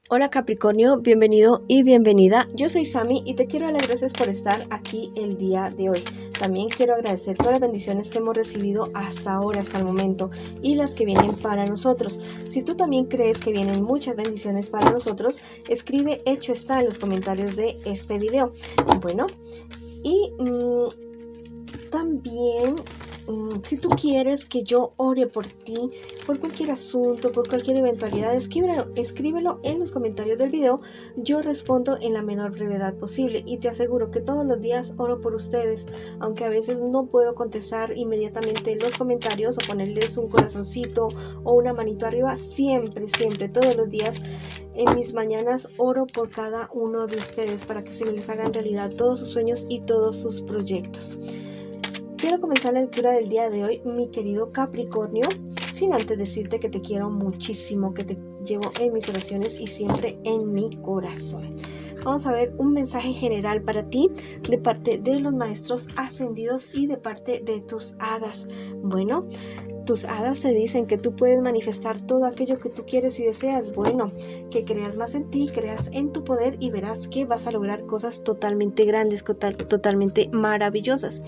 Hola Capricornio, bienvenido y bienvenida. Yo soy Sami y te quiero dar las gracias por estar aquí el día de hoy. También quiero agradecer todas las bendiciones que hemos recibido hasta ahora, hasta el momento, y las que vienen para nosotros. Si tú también crees que vienen muchas bendiciones para nosotros, escribe hecho está en los comentarios de este video. Bueno, y también si tú quieres que yo ore por ti, por cualquier asunto, por cualquier eventualidad, escríbelo en los comentarios del video. Yo respondo en la menor brevedad posible y te aseguro que todos los días oro por ustedes, aunque a veces no puedo contestar inmediatamente los comentarios o ponerles un corazoncito o una manito arriba. Siempre, todos los días en mis mañanas oro por cada uno de ustedes para que se les hagan realidad todos sus sueños y todos sus proyectos. Quiero comenzar la lectura del día de hoy, mi querido Capricornio, sin antes decirte que te quiero muchísimo, que te llevo en mis oraciones y siempre en mi corazón. Vamos a ver un mensaje general para ti de parte de los maestros ascendidos y de parte de tus hadas. Bueno, tus hadas te dicen que tú puedes manifestar todo aquello que tú quieres y deseas. Bueno, que creas más en ti, creas en tu poder y verás que vas a lograr cosas totalmente grandes, totalmente maravillosas.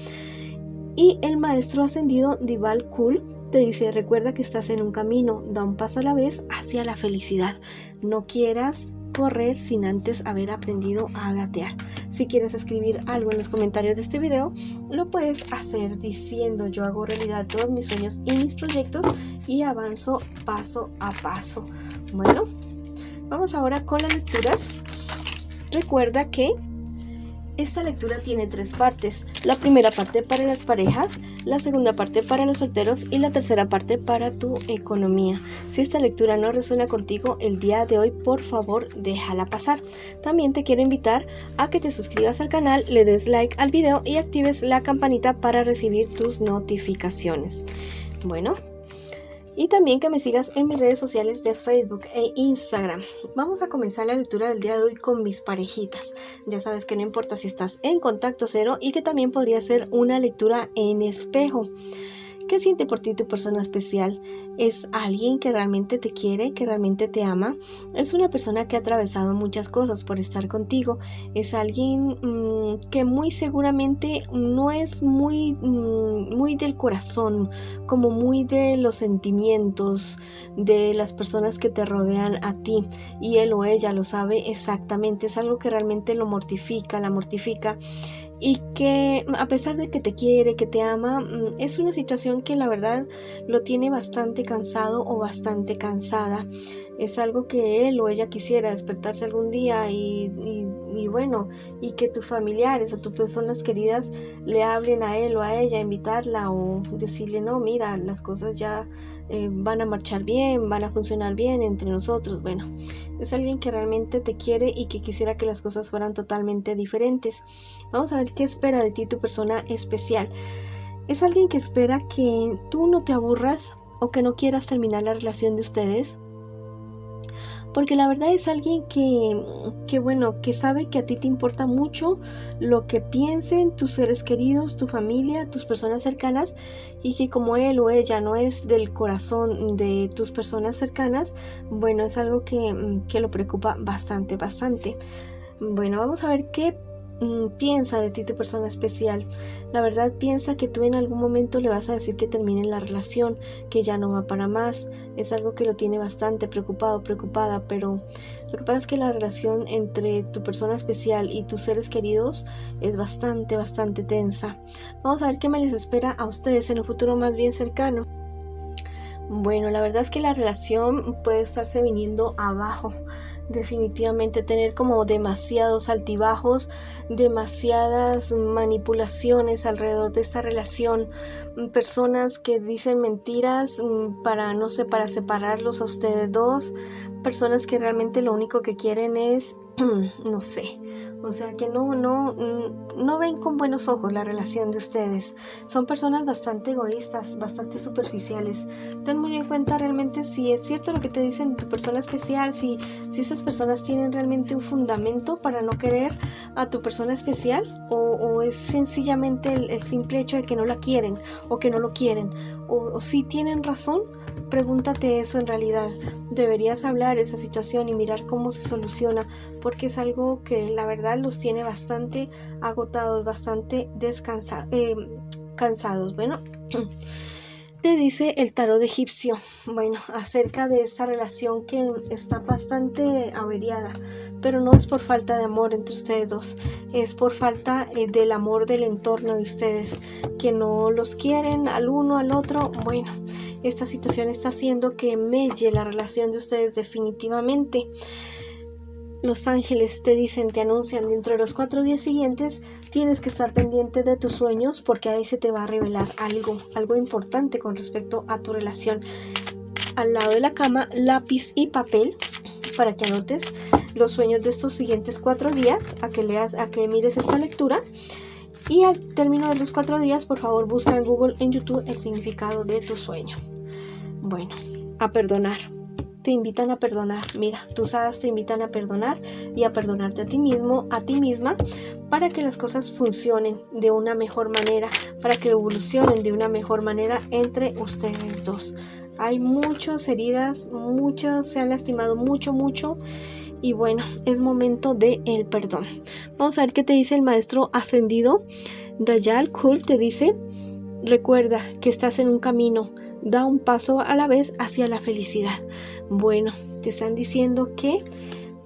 Y el maestro ascendido Dival Kul te dice: recuerda que estás en un camino, da un paso a la vez hacia la felicidad. No quieras correr sin antes haber aprendido a gatear. Si quieres escribir algo en los comentarios de este video, lo puedes hacer diciendo: yo hago realidad todos mis sueños y mis proyectos y avanzo paso a paso. Bueno, vamos ahora con las lecturas. Recuerda que esta lectura tiene 3 partes. La primera parte para las parejas, la segunda parte para los solteros y la tercera parte para tu economía. Si esta lectura no resuena contigo el día de hoy, por favor déjala pasar. También te quiero invitar a que te suscribas al canal, le des like al video y actives la campanita para recibir tus notificaciones. Bueno, y también que me sigas en mis redes sociales de Facebook e Instagram. Vamos a comenzar la lectura del día de hoy con mis parejitas. Ya sabes que no importa si estás en contacto cero y que también podría ser una lectura en espejo. ¿Qué siente por ti tu persona especial? ¿Es alguien que realmente te quiere, que realmente te ama? Es una persona que ha atravesado muchas cosas por estar contigo. Es alguien que muy seguramente no es muy del corazón, como muy de los sentimientos de las personas que te rodean a ti. Y él o ella lo sabe exactamente. Es algo que realmente lo mortifica, la mortifica. Y que a pesar de que te quiere, que te ama, es una situación que la verdad lo tiene bastante cansado o bastante cansada. Es algo que él o ella quisiera despertarse algún día y bueno, y que tus familiares o tus personas queridas le hablen a él o a ella, invitarla o decirle: no, mira, las cosas ya van a marchar bien, van a funcionar bien entre nosotros. Bueno, es alguien que realmente te quiere y que quisiera que las cosas fueran totalmente diferentes. Vamos a ver qué espera de ti tu persona especial. Es alguien que espera que tú no te aburras o que no quieras terminar la relación de ustedes, porque la verdad es alguien que sabe que a ti te importa mucho lo que piensen tus seres queridos, tu familia, tus personas cercanas, y que como él o ella no es del corazón de tus personas cercanas, bueno, es algo que lo preocupa bastante. Bueno, vamos a ver qué piensa de ti tu persona especial. La verdad piensa que tú en algún momento le vas a decir que termine la relación, que ya no va para más. Es algo que lo tiene bastante preocupada, pero lo que pasa es que la relación entre tu persona especial y tus seres queridos es bastante tensa. Vamos a ver qué me les espera a ustedes en un futuro más bien cercano. Bueno, la verdad es que la relación puede estarse viniendo abajo. Definitivamente tener como demasiados altibajos, demasiadas manipulaciones alrededor de esta relación, personas que dicen mentiras para, no sé, para separarlos a ustedes dos, personas que realmente lo único que quieren es, no sé, O sea que no ven con buenos ojos la relación de ustedes. Son personas bastante egoístas, bastante superficiales. Ten muy en cuenta realmente si es cierto lo que te dicen de tu persona especial, si esas personas tienen realmente un fundamento para no querer a tu persona especial, o es sencillamente el simple hecho de que no la quieren o que no lo quieren, o si tienen razón. Pregúntate eso en realidad. Deberías hablar esa situación y mirar cómo se soluciona, porque es algo que la verdad los tiene bastante agotados, bastante cansados. Bueno, te dice el tarot egipcio, bueno, acerca de esta relación que está bastante averiada, pero no es por falta de amor entre ustedes dos, es por falta del amor del entorno de ustedes, que no los quieren al uno al otro. Bueno, esta situación está haciendo que melle la relación de ustedes definitivamente. Los ángeles te dicen, te anuncian, dentro de los 4 días siguientes tienes que estar pendiente de tus sueños, porque ahí se te va a revelar algo importante con respecto a tu relación. Al lado de la cama, lápiz y papel para que anotes los sueños de estos siguientes 4 días, a que mires esta lectura. Y al término de los 4 días, por favor, busca en Google, en YouTube, el significado de tu sueño. Bueno, a perdonar. Te invitan a perdonar. Mira, tus hadas te invitan a perdonar y a perdonarte a ti mismo, a ti misma, para que las cosas funcionen de una mejor manera, para que evolucionen de una mejor manera entre ustedes dos. Hay muchas heridas, muchos se han lastimado mucho, y bueno, es momento de el perdón. Vamos a ver qué te dice el maestro ascendido. Dayal Kul te dice: recuerda que estás en un camino, da un paso a la vez hacia la felicidad. Bueno, te están diciendo que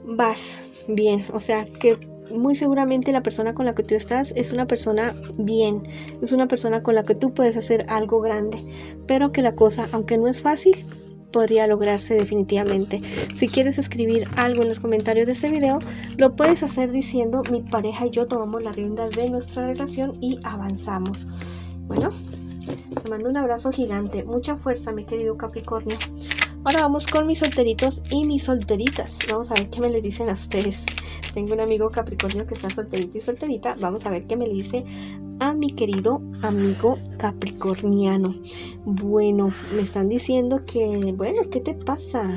vas bien, o sea que muy seguramente la persona con la que tú estás es una persona bien, es una persona con la que tú puedes hacer algo grande, pero que la cosa, aunque no es fácil, podría lograrse definitivamente. Si quieres escribir algo en los comentarios de este video, lo puedes hacer diciendo: mi pareja y yo tomamos las riendas de nuestra relación y avanzamos. Bueno, te mando un abrazo gigante, mucha fuerza, mi querido Capricornio. Ahora vamos con mis solteritos y mis solteritas. Vamos a ver qué me le dicen a ustedes. Tengo un amigo Capricornio que está solterito y solterita. Vamos a ver qué me le dice a mi querido amigo capricorniano. Bueno, me están diciendo que, bueno, ¿qué te pasa?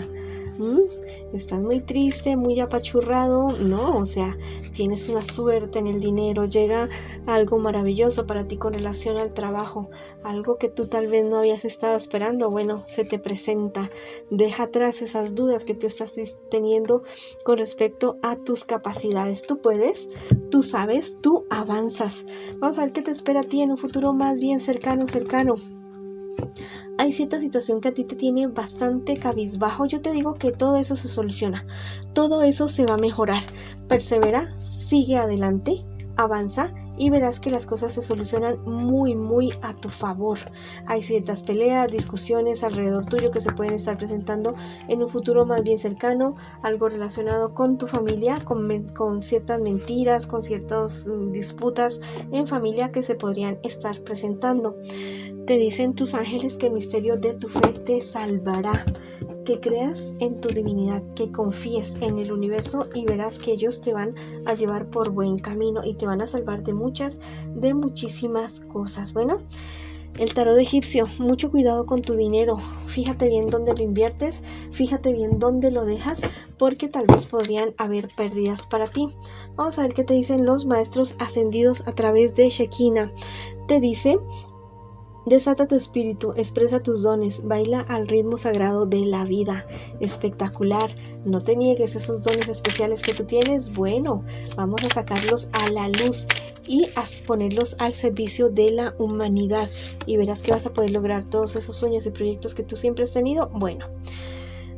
Estás muy triste, muy apachurrado. No, o sea, tienes una suerte en el dinero, llega algo maravilloso para ti con relación al trabajo, algo que tú tal vez no habías estado esperando. Bueno, se te presenta. Deja atrás esas dudas que tú estás teniendo con respecto a tus capacidades. Tú puedes, tú sabes, tú avanzas. Vamos a ver qué te espera a ti en un futuro más bien cercano. Hay cierta situación que a ti te tiene bastante cabizbajo. Yo te digo que todo eso se soluciona, todo eso se va a mejorar. Persevera, sigue adelante, avanza y verás que las cosas se solucionan muy a tu favor. Hay ciertas peleas, discusiones alrededor tuyo que se pueden estar presentando en un futuro más bien cercano, algo relacionado con tu familia, con ciertas mentiras, con ciertas disputas en familia que se podrían estar presentando. Te dicen tus ángeles que el misterio de tu fe te salvará, que creas en tu divinidad, que confíes en el universo y verás que ellos te van a llevar por buen camino y te van a salvar de muchísimas cosas. Bueno, el tarot egipcio, mucho cuidado con tu dinero, fíjate bien dónde lo inviertes, fíjate bien dónde lo dejas, porque tal vez podrían haber pérdidas para ti. Vamos a ver qué te dicen los maestros ascendidos a través de Shekinah. Te dice: desata tu espíritu, expresa tus dones, baila al ritmo sagrado de la vida. Espectacular, no te niegues esos dones especiales que tú tienes. Bueno, vamos a sacarlos a la luz y a ponerlos al servicio de la humanidad y verás que vas a poder lograr todos esos sueños y proyectos que tú siempre has tenido. Bueno,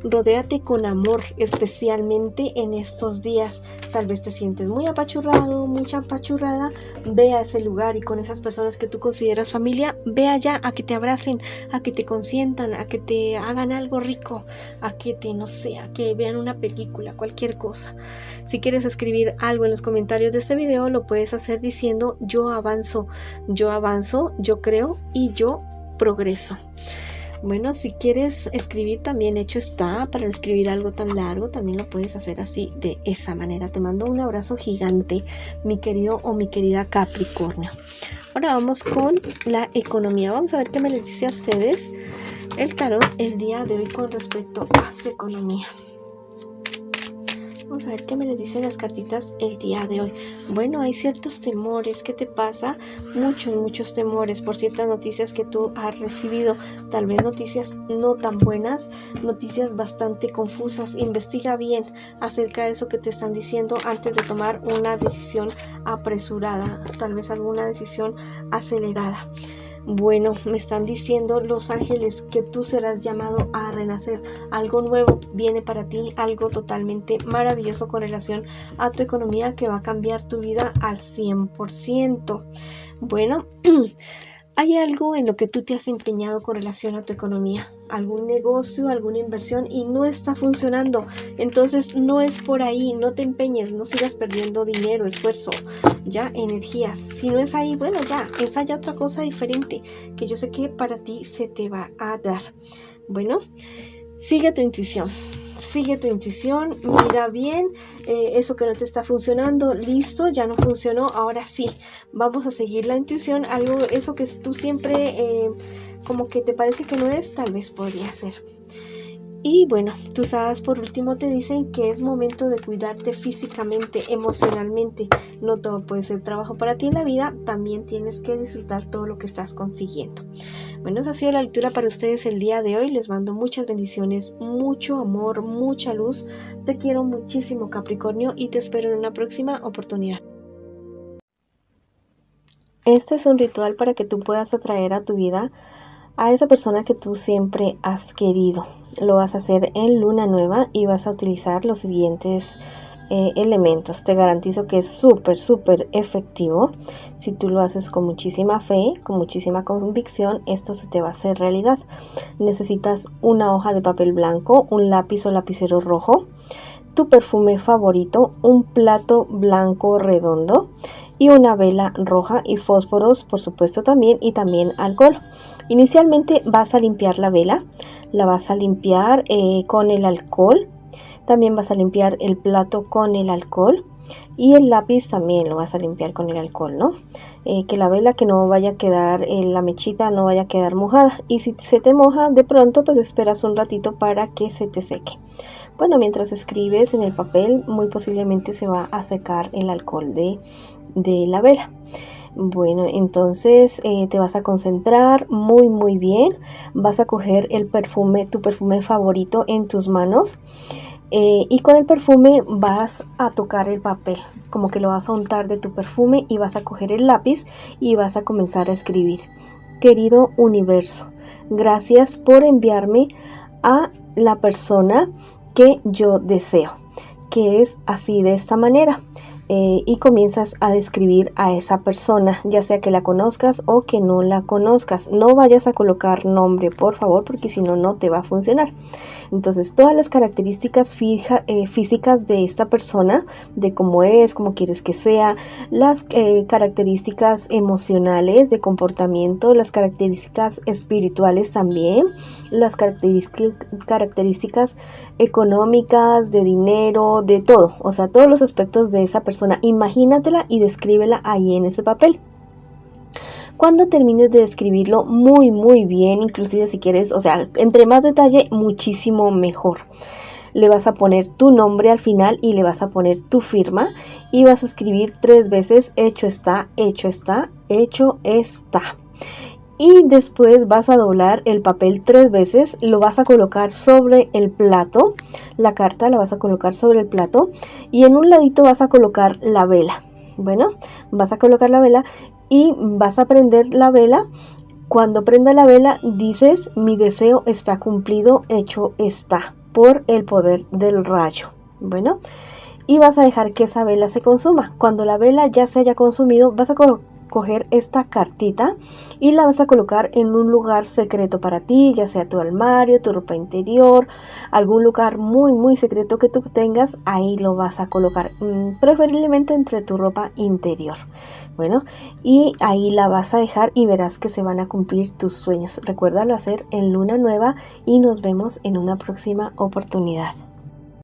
rodéate con amor, especialmente en estos días. Tal vez te sientes muy apachurrado, mucha apachurrada. Ve a ese lugar y con esas personas que tú consideras familia, ve allá a que te abracen, a que te consientan, a que te hagan algo rico, a que a que vean una película, cualquier cosa. Si quieres escribir algo en los comentarios de este video, lo puedes hacer diciendo: yo avanzo, yo creo y yo progreso. Bueno, si quieres escribir también hecho está, para no escribir algo tan largo, también lo puedes hacer así, de esa manera. Te mando un abrazo gigante, mi querido o mi querida Capricornio. Ahora vamos con la economía. Vamos a ver qué me les dice a ustedes el tarot el día de hoy con respecto a su economía. Vamos a ver qué me les dicen las cartitas el día de hoy. Bueno, hay ciertos temores. ¿Qué te pasa? Muchos temores por ciertas noticias que tú has recibido. Tal vez noticias no tan buenas, noticias bastante confusas. Investiga bien acerca de eso que te están diciendo antes de tomar una decisión apresurada, tal vez alguna decisión acelerada. Bueno, me están diciendo los ángeles que tú serás llamado a renacer. Algo nuevo viene para ti, algo totalmente maravilloso con relación a tu economía que va a cambiar tu vida al 100%. Bueno, hay algo en lo que tú te has empeñado con relación a tu economía, algún negocio, alguna inversión y no está funcionando. Entonces no es por ahí, no te empeñes, no sigas perdiendo dinero, esfuerzo, ya energías. Si no es ahí, bueno, ya, esa ya otra cosa diferente que yo sé que para ti se te va a dar. Bueno, sigue tu intuición. Sigue tu intuición, mira bien eso que no te está funcionando, listo, ya no funcionó, ahora sí, vamos a seguir la intuición, algo, eso que tú siempre como que te parece que no es, tal vez podría ser. Y bueno, tus hadas por último te dicen que es momento de cuidarte físicamente, emocionalmente. No todo puede ser trabajo para ti en la vida, también tienes que disfrutar todo lo que estás consiguiendo. Bueno, esa ha sido la lectura para ustedes el día de hoy. Les mando muchas bendiciones, mucho amor, mucha luz. Te quiero muchísimo, Capricornio, y te espero en una próxima oportunidad. Este es un ritual para que tú puedas atraer a tu vida a esa persona que tú siempre has querido. Lo vas a hacer en luna nueva y vas a utilizar los siguientes elementos. Te garantizo que es súper efectivo. Si tú lo haces con muchísima fe, con muchísima convicción, esto se te va a hacer realidad. Necesitas una hoja de papel blanco, un lápiz o lapicero rojo, tu perfume favorito, un plato blanco redondo y una vela roja y fósforos, por supuesto también, y también alcohol. Inicialmente vas a limpiar la vela, la vas a limpiar con el alcohol, también vas a limpiar el plato con el alcohol y el lápiz también lo vas a limpiar con el alcohol, ¿no? Que la vela que no vaya a quedar, la mechita no vaya a quedar mojada, y si se te moja de pronto, pues esperas un ratito para que se te seque. Bueno, mientras escribes en el papel, muy posiblemente se va a secar el alcohol de la vela. Bueno, entonces te vas a concentrar muy bien. Vas a coger el perfume, tu perfume favorito en tus manos. Y con el perfume vas a tocar el papel, como que lo vas a untar de tu perfume, y vas a coger el lápiz y vas a comenzar a escribir. Querido universo, gracias por enviarme a la persona que yo deseo, que es así, de esta manera. Y comienzas a describir a esa persona, ya sea que la conozcas o que no la conozcas. No vayas a colocar nombre, por favor, porque si no, no te va a funcionar. Entonces, todas las características físicas de esta persona, de cómo es, cómo quieres que sea, las características emocionales de comportamiento, las características espirituales también, las características económicas, de dinero, de todo, o sea, todos los aspectos de esa persona. Imagínatela y descríbela ahí en ese papel. Cuando termines de describirlo muy bien, inclusive si quieres, o sea, entre más detalle, muchísimo mejor. Le vas a poner tu nombre al final y le vas a poner tu firma y vas a escribir 3 veces: hecho está, hecho está, hecho está. Y después vas a doblar el papel 3 veces, lo vas a colocar sobre el plato, la carta la vas a colocar sobre el plato, y en un ladito vas a colocar la vela. Bueno, vas a colocar la vela y vas a prender la vela. Cuando prenda la vela dices: mi deseo está cumplido, hecho está, por el poder del rayo. Bueno, y vas a dejar que esa vela se consuma. Cuando la vela ya se haya consumido, vas a coger esta cartita y la vas a colocar en un lugar secreto para ti, ya sea tu armario, tu ropa interior, algún lugar muy secreto que tú tengas. Ahí lo vas a colocar, preferiblemente entre tu ropa interior. Bueno, y ahí la vas a dejar y verás que se van a cumplir tus sueños. Recuérdalo hacer en luna nueva y nos vemos en una próxima oportunidad.